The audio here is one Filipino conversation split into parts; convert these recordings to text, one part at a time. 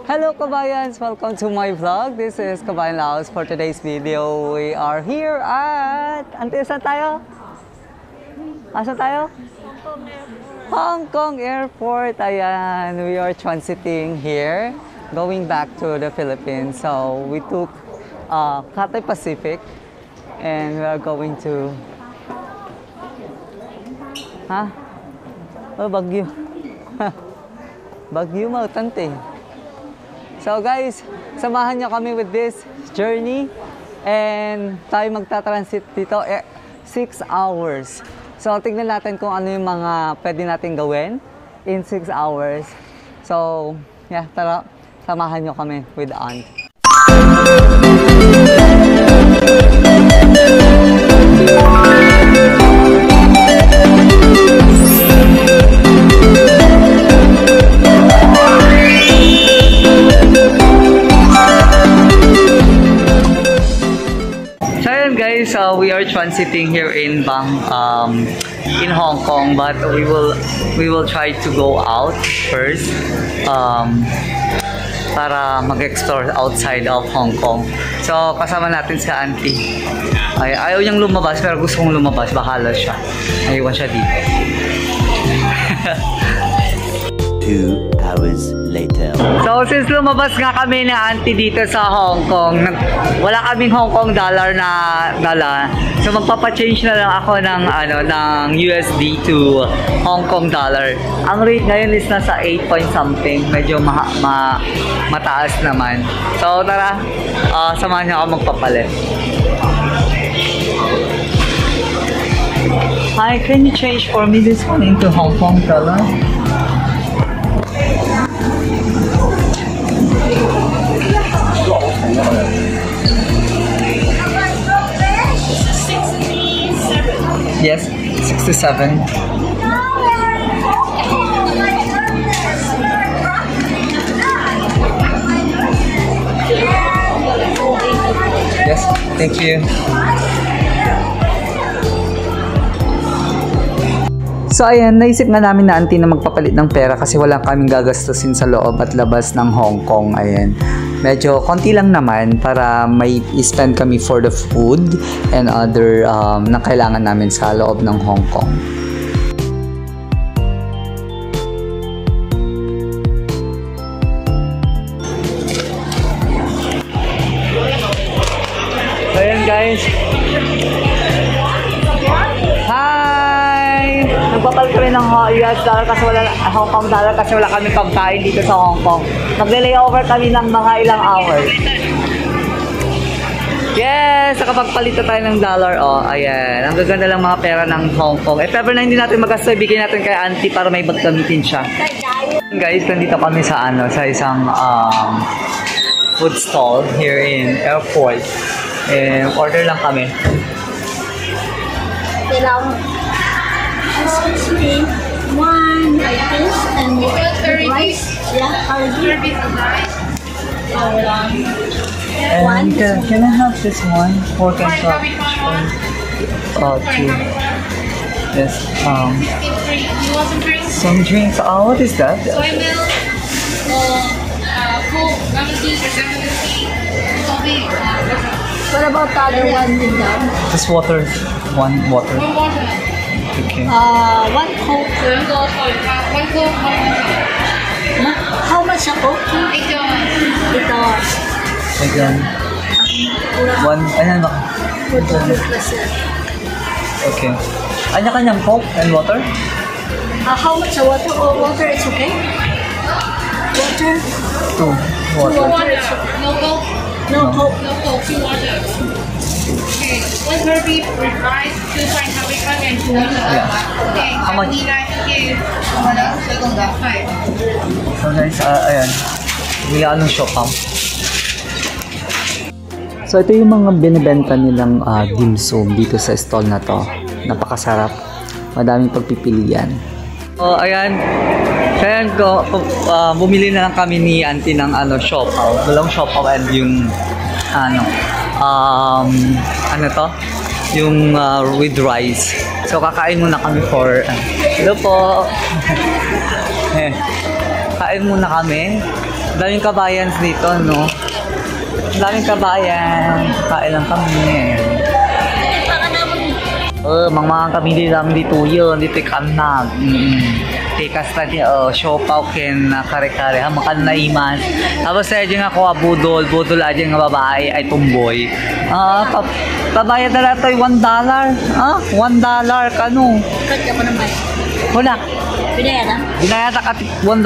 Hello Kabayans! Welcome to my vlog. This is Kabayan Laos. For today's video, we are here at... saan tayo? Saan tayo? Hong Kong Airport. Ayan, we are transiting here, going back to the Philippines. So, we took Cathay Pacific and we are going to... Oh, Baguio. Baguio Mautante. So guys, samahan niyo kami with this journey and tayo magta-transit dito 6 hours. So tingnan natin kung ano yung mga pwede natin gawin in 6 hours. So yeah, tara, samahan niyo kami with Aunt. Guys, we are transiting here in Hong Kong, but we will try to go out first para mag-explore outside of Hong Kong. So kasama natin si Auntie. Ayaw niyang lumabas pero gusto kong lumabas, bahala siya. Aywan siya dito. 2 hours later. So since lumabas nga kami ni Auntie dito sa Hong Kong, wala kaming Hong Kong dollar na dala. So magpapa-change na lang ako ng USD to Hong Kong dollar. Ang rate ngayon is nasa 8 point something, medyo mataas naman. So tara, samahan niyo ako magpapalit. Hi, can you change for me this one into Hong Kong dollar? Yes, 67. Yes, thank you. So ayan, naisip nga namin na Auntie na magpapalit ng pera kasi wala kaming gagastusin sa loob at labas ng Hong Kong. Ayan. Medyo konti lang naman para may spend kami for the food and other na kailangan namin sa loob ng Hong Kong. So ayan guys. Nagpapalit kami ng US dollar kasi wala Hong Kong dollar kasi wala kami pagkain dito sa Hong Kong. Magle-layover kami ng mga ilang hours. Yes! Nakapagpalit na tayo ng dollar. Oh, ayan. Ang gaganda lang mga pera ng Hong Kong. If ever na hindi natin magasto, ibigay natin kay Auntie para may maggamitin siya. Guys, nandito kami sa isang food stall here in airport. And order lang kami. Excuse me, one like this and rice. Yeah, rice. And can I have this one? Pork and sausage. Two. Yes. Some drinks. Oh, what is that? Soy milk, Coke, lemon juice, or lemon tea. What about the other one with them? This water. One water. One water. Okay. One Coke. One Coke, one Coke, How much a Coke? $8. Again. One. Ayan ba? Okay. Kanya-kanyang Coke and water? How much a water? Water is okay? Water? 2 water. Water. No Coke? No Coke. No Coke, 2 water. Okay. 1 Herbie with rice, 2 fried paprika, and 2 water. Yeah. Okay. How much? Okay. So guys, ayan. Bigla anong shopam. So ito yung mga binibenta nilang dim sum dito sa stall na to. Napakasarap. Madaming pagpipilian. So ayan. Ayan ko, bumili na lang kami ni Auntie ng siopaw. Dalawang siopaw and yung yung with rice. So kakain muna kami for hello po. Kain muna kami. Daming kabayans dito, no? Daming kabayan. Kain lang kami. Mga kami dito yun. Dito ikanag. Tikas tadi, siopaw ken kare-kare. Makan na iman. Tapos sa dyan ako, budol. Budol aja nga babae ay tumboy. Pabayad na nato $1. $1 kano. Kaya ko naman. Wala. Pinaya na? Binayata ka $1. $1.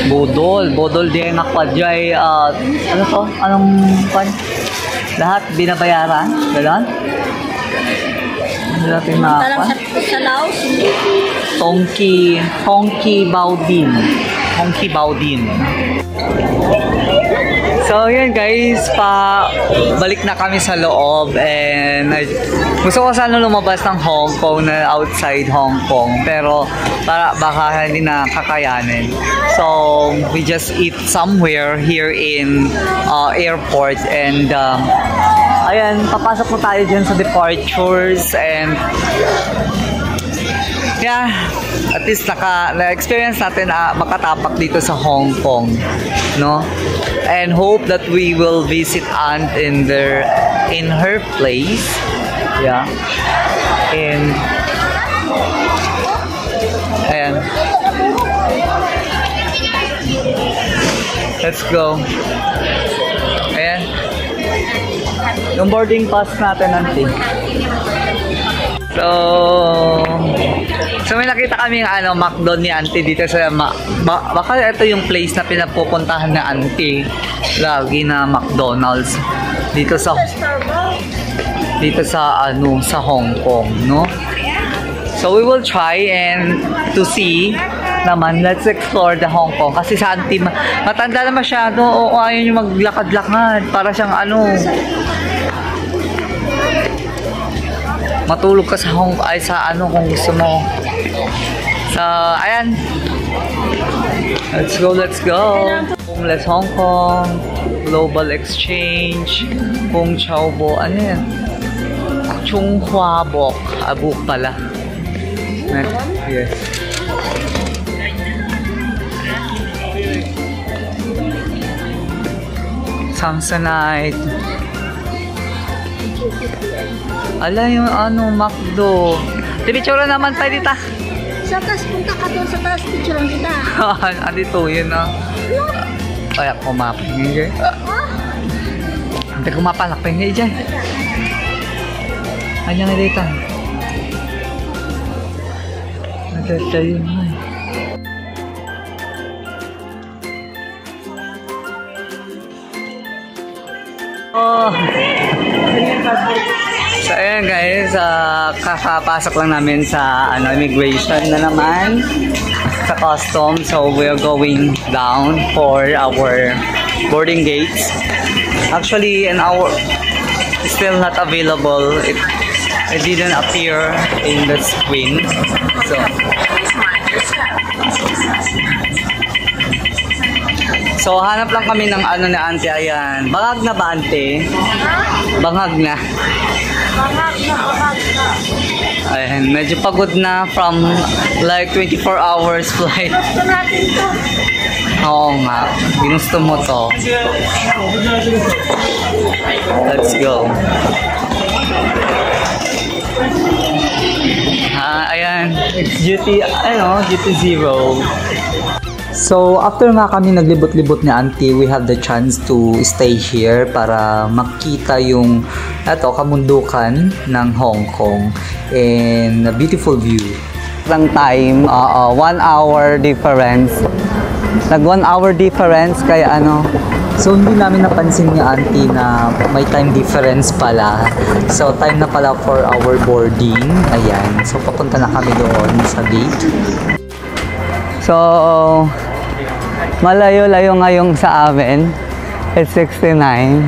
Budol di nga kwadjay, ano to? Anong pan? Lahat binabayaran? Ganon? Hindi natin Talang makakuha. sa Laos. Tongki Baudin. So yun guys, balik na kami sa loob and gusto ko sana lumabas ng Hong Kong na outside Hong Kong pero baka hindi na kakayanin. So we just eat somewhere here in airport and ayan, papasok na tayo dyan sa departures and yeah, at least na-experience natin makatapak dito sa Hong Kong, no? And hope that we will visit Aunt in her place, yeah. And ayan. Let's go. Ayan. Yung boarding pass natin, Auntie. So may nakita kami yung McDo ni Auntie dito sa baka ito yung place na pinapupuntahan na Auntie lagi na McDonald's dito sa sa Hong Kong, no? So we will try and to see naman, let's explore the Hong Kong kasi sa Auntie matanda na masyado o ayaw nyo maglakad-lakad para siyang matulog ka sa kung gusto mo. So, ayan. Let's go. Homeless Hong Kong, Global Exchange, Kung Chao Bo, ano yan? Chung Hua Bok. Abuk pala. Yes. Samsonite. Ala yung McDo. Picture naman tayo dito. Sa taas, punta ka doon sa taas, picture kita. Andito, yun na. Ay, kumapin nga dyan. Hindi kumapalakpin nga dyan. Ano nga dito? Nagkata yun nga. So ayan guys, kakapasok lang namin sa immigration na naman sa customs. So we are going down for our boarding gates. Actually an hour still not available. It didn't appear in the screen. So hanap lang kami ng ni Auntie. Ayan. Bangag na ba, Auntie? Bangag na. Ayan, medyo pagod na from like 24 hours flight. Oo nga, ginusto mo to. Let's go. Ayan, it's duty zero. So, after nga kami naglibot-libot ni Auntie, we have the chance to stay here para makita yung kamundukan ng Hong Kong and a beautiful view. Ang time, 1 hour difference. Nag 1 hour difference kaya So, hindi namin napansin ni Auntie na may time difference pala. So, time na pala for our boarding. Ayan. So, papunta na kami doon sa gate. So, malayo-layo ngayong sa amin. It's 69.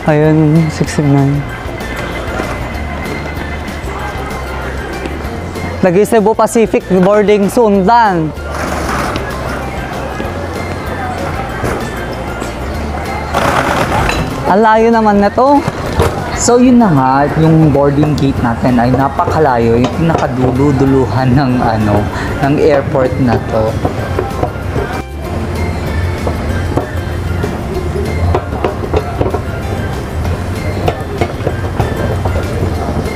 Ayun, 69. Nag-Cebu Pacific boarding Sundan. Ang layo naman na to. So yun na nga, yung boarding gate natin ay napakalayo, yung pinakadulo-duluhan ng airport na to.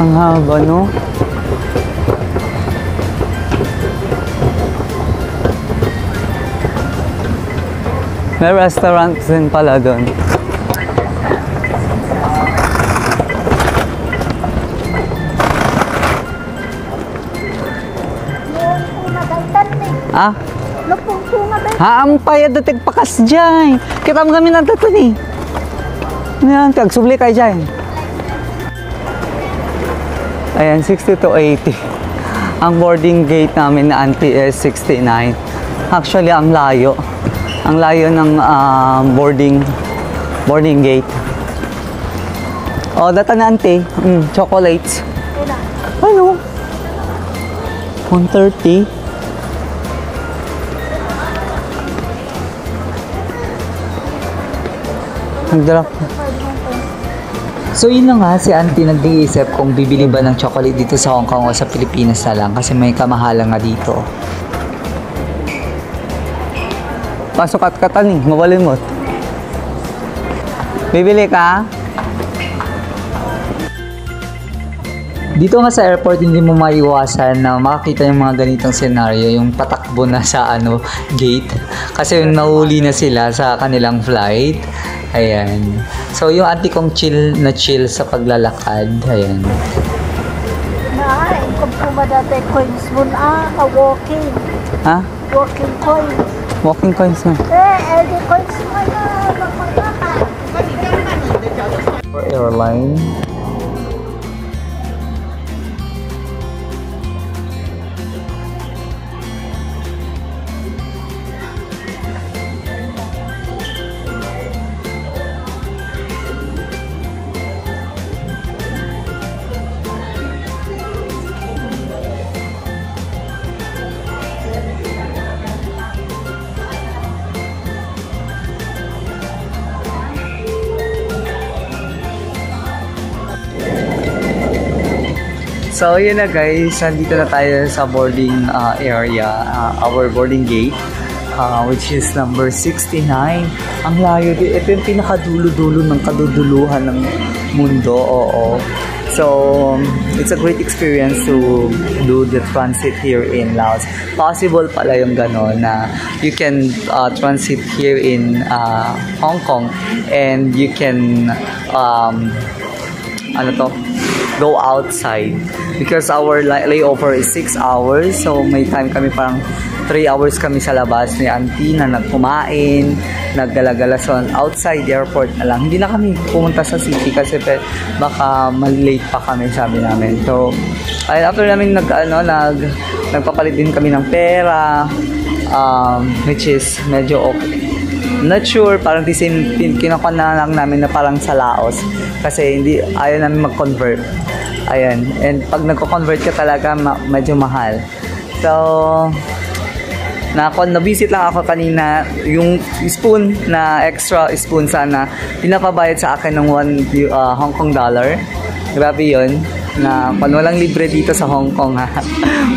Ang haba, no? May restaurant din pala doon. Ah? Lupong tunga ba? Haampay at datig pakas dyan. Kita mo kami ng tato ni. Yan, tagsubli kayo dyan. Ayan, 60 to 80. Ang boarding gate namin na Auntie is 69. Actually, ang layo. Ang layo ng boarding gate. Oh, data na Auntie. Chocolates. Ano? 130. Nag-drop. So yun na nga, si Auntie nag-iisip kung bibili ba ng chocolate dito sa Hong Kong o sa Pilipinas na lang kasi may kamahalan nga dito. Pasok at katan eh, mawalimot. Bibili ka? Dito nga sa airport, hindi mo maiwasan na makakita yung mga ganitong senaryo, yung patakbo na sa gate. Kasi yung nahuli na sila sa kanilang flight. Ayan. So, yung auntie kong chill sa paglalakad. Ayan. Kung pumadate coins mo ka-walking. Ha? Walking coin. Walking coins na. Di coins mo na. For airline. So, yun na guys, nandito na tayo sa boarding area, our boarding gate, which is number 69. Ang layo din. Ito yung pinakadulo-dulo ng kaduduluhan ng mundo, oo. So, it's a great experience to do the transit here in Laos. Possible pala yung gano'n na you can transit here in Hong Kong and you can go outside because our layover is 6 hours, so may time kami parang 3 hours kami sa labas ni Auntie na nagkumain, naggalagala so outside the airport na lang. Hindi na kami pumunta sa city kasi baka malate pa kami, sabi namin. So after namin nagpapalit din kami ng pera, which is medyo okay. Not sure, parang the same kinukuha na lang namin na parang sa Laos kasi ayaw namin mag-convert. Ayan, and pag nagko-convert ka talaga medyo mahal. So na-visit lang ako kanina, yung spoon na extra spoon sana pinapabayad sa akin ng $1 Hong Kong dollar. Grabe yun, na walang libre dito sa Hong Kong ha.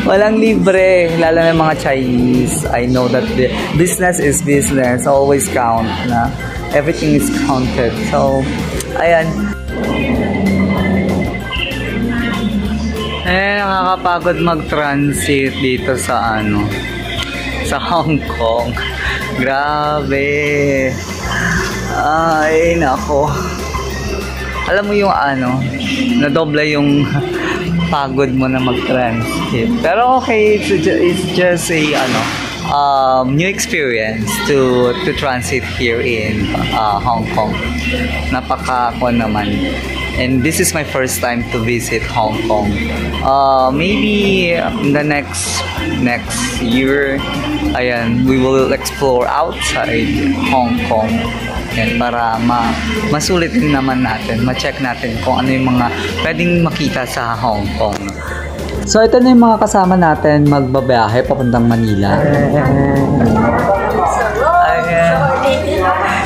Walang libre, lalo na mga Chinese. I know that the business is business, always count na everything is counted. So ayan, nakakapagod mag-transit dito sa sa Hong Kong. Grabe. Ay, nako. Alam mo yung nadoble yung pagod mo na mag-transit. Pero okay, it's just a new experience to transit here in Hong Kong. Napaka-ako naman. And this is my first time to visit Hong Kong. Maybe in the next year, ayan, we will explore outside Hong Kong. Ayan, para masulit din naman natin, ma-check natin kung ano yung mga pwedeng makita sa Hong Kong. So ito na yung mga kasama natin magbabiyahe papuntang Manila.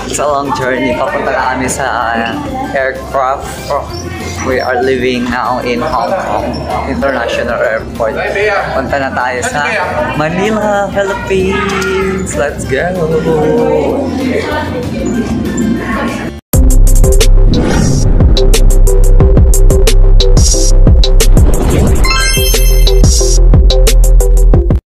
It's a long journey. Papunta na kami sa aircraft. We are living now in Hong Kong International Airport. Punta na tayo sa Manila, Philippines. Let's go!